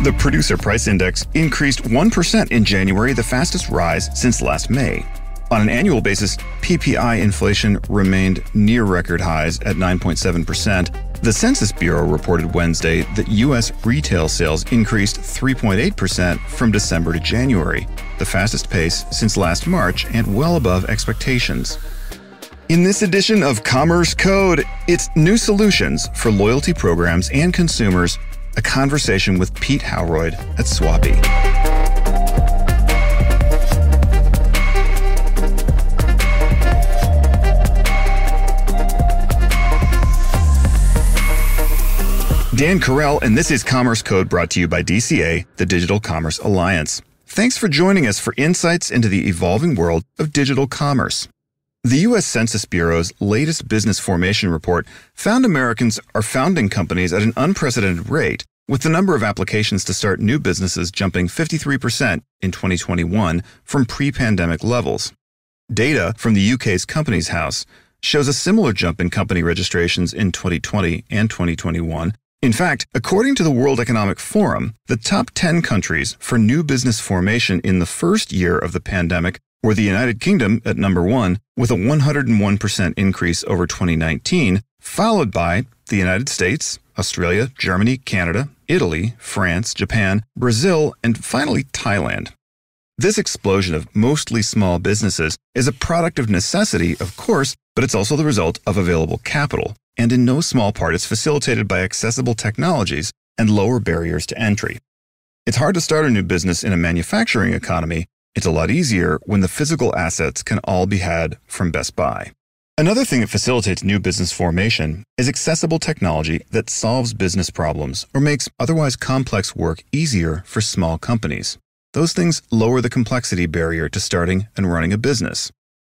The Producer Price Index increased 1% in January, the fastest rise since last May. On an annual basis, PPI inflation remained near record highs at 9.7%. The Census Bureau reported Wednesday that U.S. retail sales increased 3.8% from December to January, the fastest pace since last March and well above expectations. In this edition of Commerce Code, it's new solutions for loyalty programs and consumers, a conversation with Pete Howroyd at Swappy. Dan Carell, and this is Commerce Code, brought to you by DCA, the Digital Commerce Alliance. Thanks for joining us for insights into the evolving world of digital commerce. The U.S. Census Bureau's latest business formation report found Americans are founding companies at an unprecedented rate, with the number of applications to start new businesses jumping 53% in 2021 from pre-pandemic levels. Data from the UK's Companies House shows a similar jump in company registrations in 2020 and 2021. In fact, according to the World Economic Forum, the top 10 countries for new business formation in the first year of the pandemic were the United Kingdom at number 1, with a 101% increase over 2019, followed by the United States, Australia, Germany, Canada, Italy, France, Japan, Brazil, and finally Thailand. This explosion of mostly small businesses is a product of necessity, of course, but it's also the result of available capital, and in no small part it's facilitated by accessible technologies and lower barriers to entry. It's hard to start a new business in a manufacturing economy. It's a lot easier when the physical assets can all be had from Best Buy. Another thing that facilitates new business formation is accessible technology that solves business problems or makes otherwise complex work easier for small companies. Those things lower the complexity barrier to starting and running a business.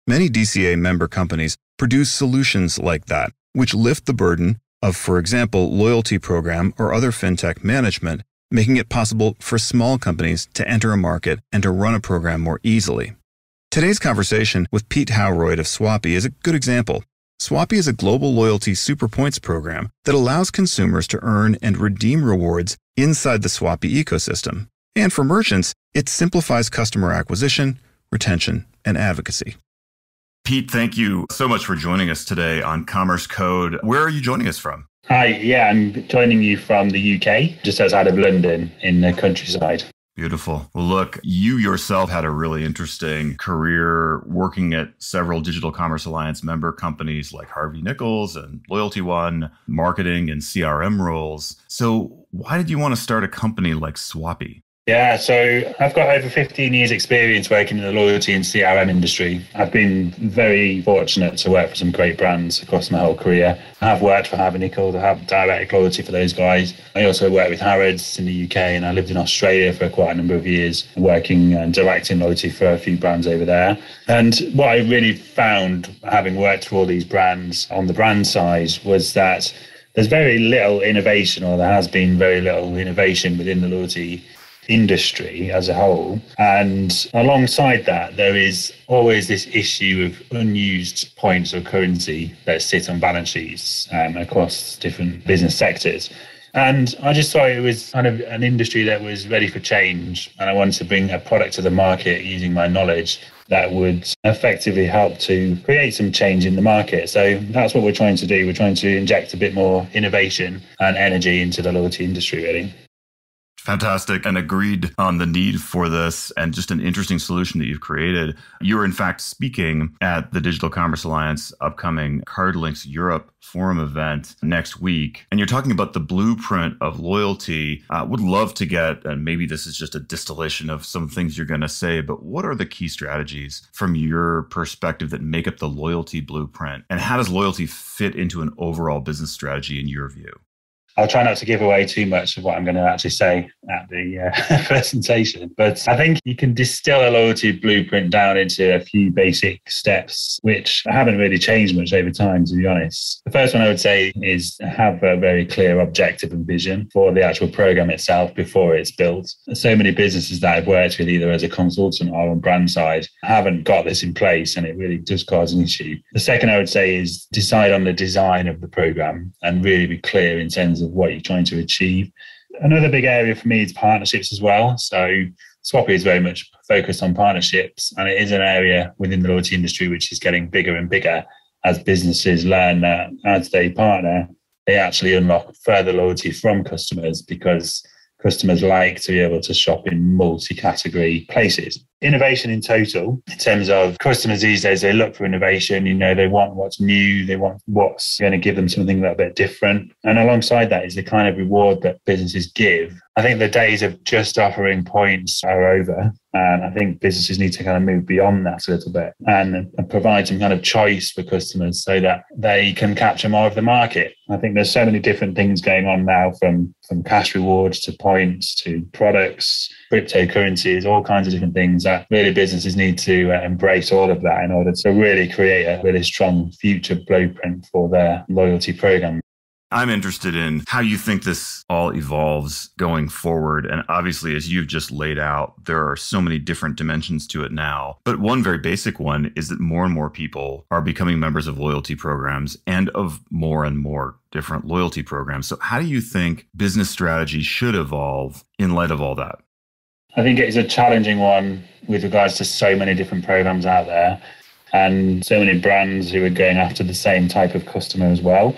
Many DCA member companies produce solutions like that, which lift the burden of, for example, loyalty program or other fintech management, making it possible for small companies to enter a market and to run a program more easily. Today's conversation with Pete Howroyd of Swappy is a good example. Swappy is a global loyalty super points program that allows consumers to earn and redeem rewards inside the Swappy ecosystem. And for merchants, it simplifies customer acquisition, retention, and advocacy. Pete, thank you so much for joining us today on Commerce Code. Where are you joining us from? Hi, I'm joining you from the UK, just outside of London in the countryside. Beautiful. Well, look, you yourself had a really interesting career working at several Digital Commerce Alliance member companies like Harvey Nichols and Loyalty One, marketing and CRM roles. So why did you want to start a company like Swappy? Yeah, so I've got over 15 years experience working in the loyalty and CRM industry. I've been very fortunate to work for some great brands across my whole career. I have worked for Harvey Nichols, I have direct loyalty for those guys. I also worked with Harrods in the UK, and I lived in Australia for quite a number of years, working and directing loyalty for a few brands over there. And what I really found, having worked for all these brands on the brand side, was that there's very little innovation, or there has been very little innovation within the loyalty industry as a whole. And alongside that, there is always this issue of unused points of currency that sit on balance sheets across different business sectors. And I just thought it was kind of an industry that was ready for change. And I wanted to bring a product to the market using my knowledge that would effectively help to create some change in the market. So that's what we're trying to do. We're trying to inject a bit more innovation and energy into the loyalty industry, really. Fantastic, and agreed on the need for this, and just an interesting solution that you've created. You are in fact speaking at the Digital Commerce Alliance upcoming CardLinks Europe Forum event next week, and you're talking about the blueprint of loyalty. Would love to get, and maybe this is just a distillation of some things you're going to say, but what are the key strategies from your perspective that make up the loyalty blueprint, and how does loyalty fit into an overall business strategy in your view? I'll try not to give away too much of what I'm going to actually say at the presentation. But I think you can distill a loyalty blueprint down into a few basic steps, which haven't really changed much over time, to be honest. The first one I would say is have a very clear objective and vision for the actual program itself before it's built. So many businesses that I've worked with, either as a consultant or on brand side, haven't got this in place, and it really does cause an issue. The second I would say is decide on the design of the program and really be clear in terms of what you're trying to achieve. Another big area for me is partnerships as well. So Swappy is very much focused on partnerships, and it is an area within the loyalty industry which is getting bigger and bigger as businesses learn that as they partner, they actually unlock further loyalty from customers because customers like to be able to shop in multi-category places. Innovation in total, in terms of customers these days, they look for innovation. They want what's new. They want what's going to give them something a little bit different. And alongside that is the kind of reward that businesses give. I think the days of just offering points are over. And I think businesses need to kind of move beyond that a little bit and provide some kind of choice for customers so that they can capture more of the market. I think there's so many different things going on now, from cash rewards to points to products, cryptocurrencies, all kinds of different things that really businesses need to embrace all of that in order to really create a really strong future blueprint for their loyalty program. I'm interested in how you think this all evolves going forward. And obviously, as you've just laid out, there are so many different dimensions to it now. But one very basic one is that more and more people are becoming members of loyalty programs and of more and more different loyalty programs. So how do you think business strategy should evolve in light of all that? I think it is a challenging one with regards to so many different programs out there and so many brands who are going after the same type of customer as well.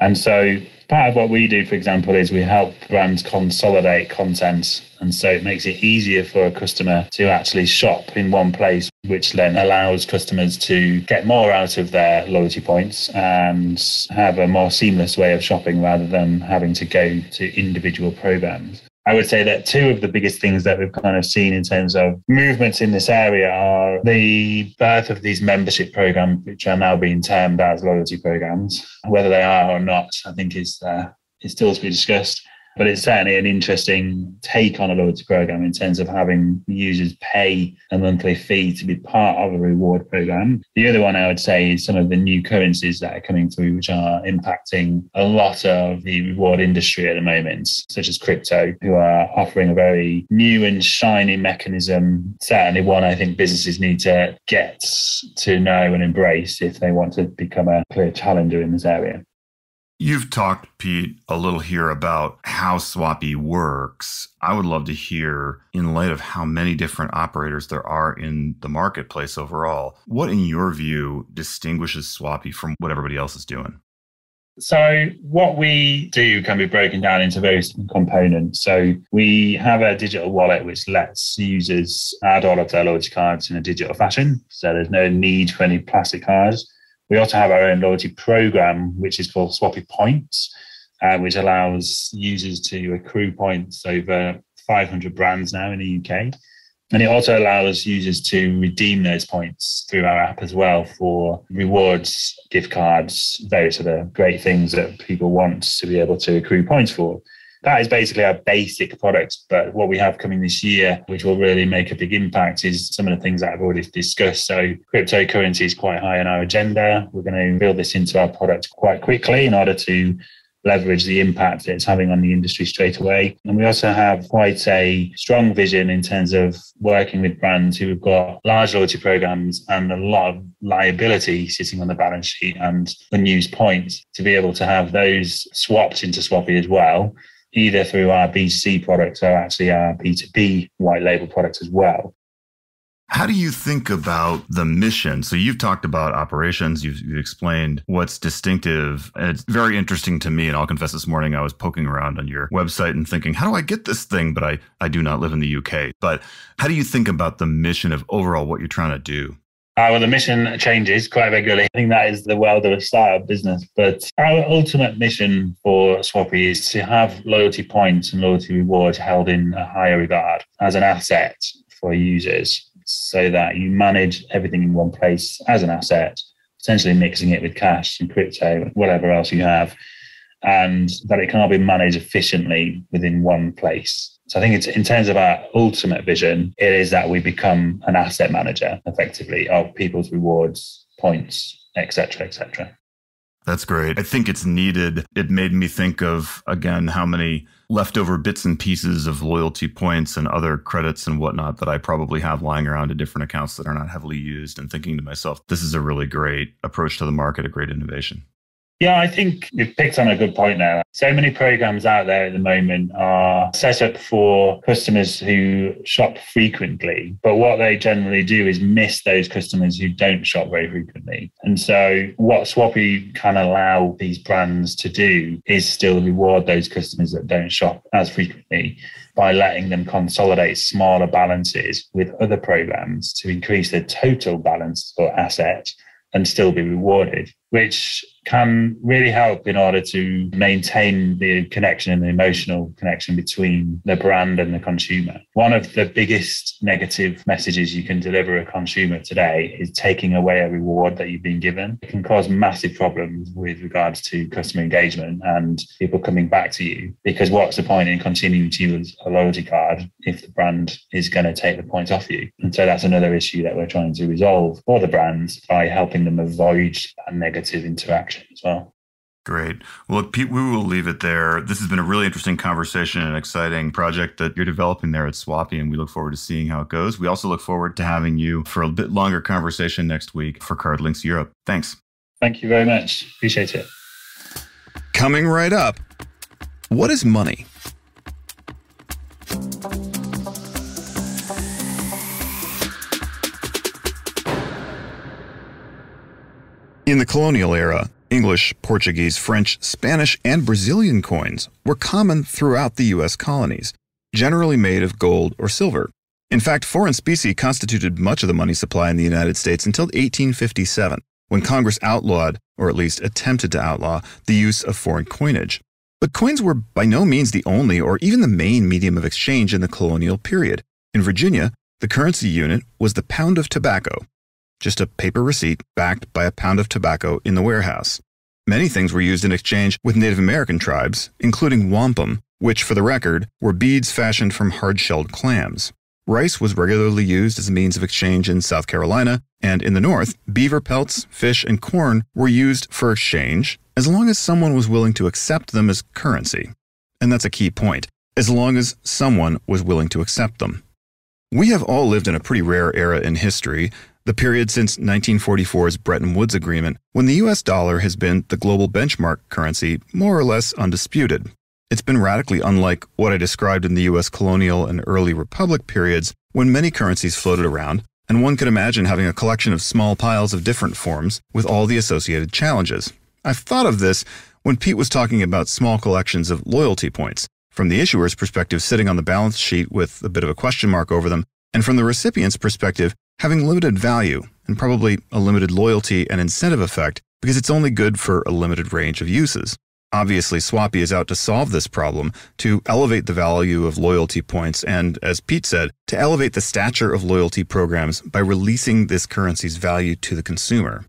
And so part of what we do, for example, is we help brands consolidate content. And so it makes it easier for a customer to actually shop in one place, which then allows customers to get more out of their loyalty points and have a more seamless way of shopping rather than having to go to individual programs. I would say that two of the biggest things that we've kind of seen in terms of movements in this area are the birth of these membership programs, which are now being termed as loyalty programs. Whether they are or not, I think is still to be discussed. But it's certainly an interesting take on a loyalty program in terms of having users pay a monthly fee to be part of a reward program. The other one I would say is some of the new currencies that are coming through, which are impacting a lot of the reward industry at the moment, such as crypto, who are offering a very new and shiny mechanism. Certainly one I think businesses need to get to know and embrace if they want to become a clear challenger in this area. You've talked, Pete, a little here about how Swappy works. I would love to hear, in light of how many different operators there are in the marketplace overall, what in your view distinguishes Swappy from what everybody else is doing? So what we do can be broken down into various components. So we have a digital wallet which lets users add all of their loyalty cards in a digital fashion. So there's no need for any plastic cards. We also have our own loyalty program, which is called Swappy Points, which allows users to accrue points over 500 brands now in the UK. And it also allows users to redeem those points through our app as well for rewards, gift cards, various other great things that people want to be able to accrue points for. That is basically our basic product. But what we have coming this year, which will really make a big impact, is some of the things that I've already discussed. So cryptocurrency is quite high on our agenda. We're going to build this into our product quite quickly in order to leverage the impact that it's having on the industry straight away. And we also have quite a strong vision in terms of working with brands who have got large loyalty programs and a lot of liability sitting on the balance sheet and unused points to be able to have those swapped into Swappy as well, either through our B2C products or actually our B2B white label products as well. How do you think about the mission? So you've talked about operations, you've explained what's distinctive. And it's very interesting to me. And I'll confess, this morning I was poking around on your website and thinking, how do I get this thing? But I do not live in the UK. But how do you think about the mission of overall what you're trying to do? Well, the mission changes quite regularly. I think that is the world of a startup business. But our ultimate mission for Swappy is to have loyalty points and loyalty rewards held in a higher regard as an asset for users, so that you manage everything in one place as an asset, potentially mixing it with cash and crypto, whatever else you have, and that it can all be managed efficiently within one place. So I think it's, in terms of our ultimate vision, it is that we become an asset manager, effectively, of people's rewards, points, etc., etc. That's great. I think it's needed. It made me think of, again, how many leftover bits and pieces of loyalty points and other credits and whatnot that I probably have lying around in different accounts that are not heavily used, and thinking to myself, this is a really great approach to the market, a great innovation. Yeah, I think you've picked on a good point there. So many programs out there at the moment are set up for customers who shop frequently, but what they generally do is miss those customers who don't shop very frequently. And so what Swappy can allow these brands to do is still reward those customers that don't shop as frequently by letting them consolidate smaller balances with other programs to increase their total balance or asset and still be rewarded, which can really help in order to maintain the connection and the emotional connection between the brand and the consumer. One of the biggest negative messages you can deliver a consumer today is taking away a reward that you've been given. It can cause massive problems with regards to customer engagement and people coming back to you, because what's the point in continuing to use a loyalty card if the brand is going to take the points off you? And so that's another issue that we're trying to resolve for the brands by helping them avoid that negative interaction as well. Great. Well, look, Pete, we will leave it there. This has been a really interesting conversation and exciting project that you're developing there at Swappy, and we look forward to seeing how it goes. We also look forward to having you for a bit longer conversation next week for CardLinks Europe. Thanks. Thank you very much. Appreciate it. Coming right up, what is money? In the colonial era, English, Portuguese, French, Spanish, and Brazilian coins were common throughout the U.S. colonies, generally made of gold or silver. In fact, foreign specie constituted much of the money supply in the United States until 1857, when Congress outlawed, or at least attempted to outlaw, the use of foreign coinage. But coins were by no means the only or even the main medium of exchange in the colonial period. In Virginia, the currency unit was the pound of tobacco, just a paper receipt backed by a pound of tobacco in the warehouse. Many things were used in exchange with Native American tribes, including wampum, which, for the record, were beads fashioned from hard-shelled clams. Rice was regularly used as a means of exchange in South Carolina, and in the North, beaver pelts, fish, and corn were used for exchange as long as someone was willing to accept them as currency. And that's a key point, as long as someone was willing to accept them. We have all lived in a pretty rare era in history, the period since 1944's Bretton Woods Agreement, when the US dollar has been the global benchmark currency more or less undisputed. It's been radically unlike what I described in the US colonial and early republic periods, when many currencies floated around, and one could imagine having a collection of small piles of different forms with all the associated challenges. I've thought of this when Pete was talking about small collections of loyalty points, from the issuer's perspective sitting on the balance sheet with a bit of a question mark over them, and from the recipient's perspective having limited value and probably a limited loyalty and incentive effect because it's only good for a limited range of uses. Obviously, Swappy is out to solve this problem, to elevate the value of loyalty points and, as Pete said, to elevate the stature of loyalty programs by releasing this currency's value to the consumer.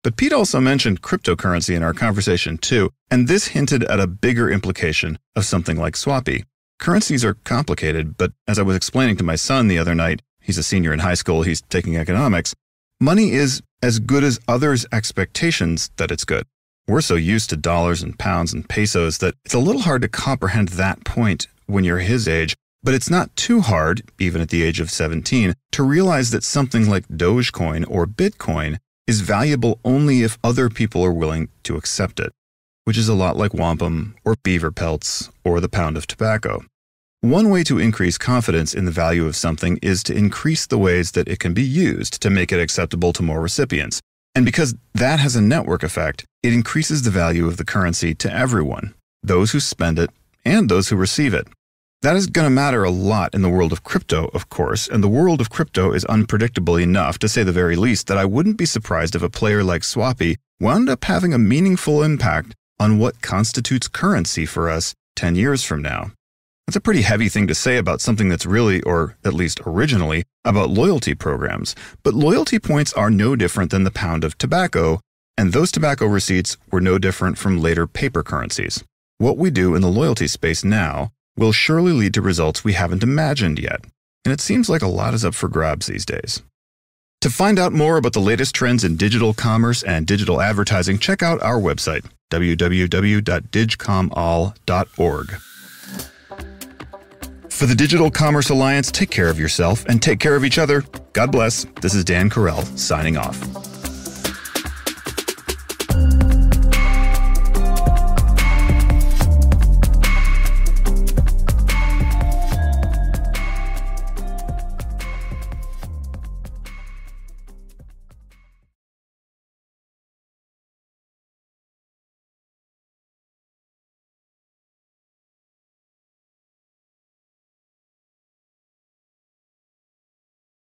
But Pete also mentioned cryptocurrency in our conversation too, and this hinted at a bigger implication of something like Swappy. Currencies are complicated, but as I was explaining to my son the other night, he's a senior in high school, he's taking economics, money is as good as others' expectations that it's good. We're so used to dollars and pounds and pesos that it's a little hard to comprehend that point when you're his age, but it's not too hard, even at the age of 17, to realize that something like Dogecoin or Bitcoin is valuable only if other people are willing to accept it, which is a lot like wampum or beaver pelts or the pound of tobacco. One way to increase confidence in the value of something is to increase the ways that it can be used to make it acceptable to more recipients. And because that has a network effect, it increases the value of the currency to everyone, those who spend it and those who receive it. That is going to matter a lot in the world of crypto, of course, and the world of crypto is unpredictable enough, to say the very least, that I wouldn't be surprised if a player like Swappy wound up having a meaningful impact on what constitutes currency for us 10 years from now. That's a pretty heavy thing to say about something that's really, or at least originally, about loyalty programs. But loyalty points are no different than the pound of tobacco, and those tobacco receipts were no different from later paper currencies. What we do in the loyalty space now will surely lead to results we haven't imagined yet, and it seems like a lot is up for grabs these days. To find out more about the latest trends in digital commerce and digital advertising, check out our website, www.digcomall.org. For the Digital Commerce Alliance, take care of yourself and take care of each other. God bless. This is Dan Carell, signing off.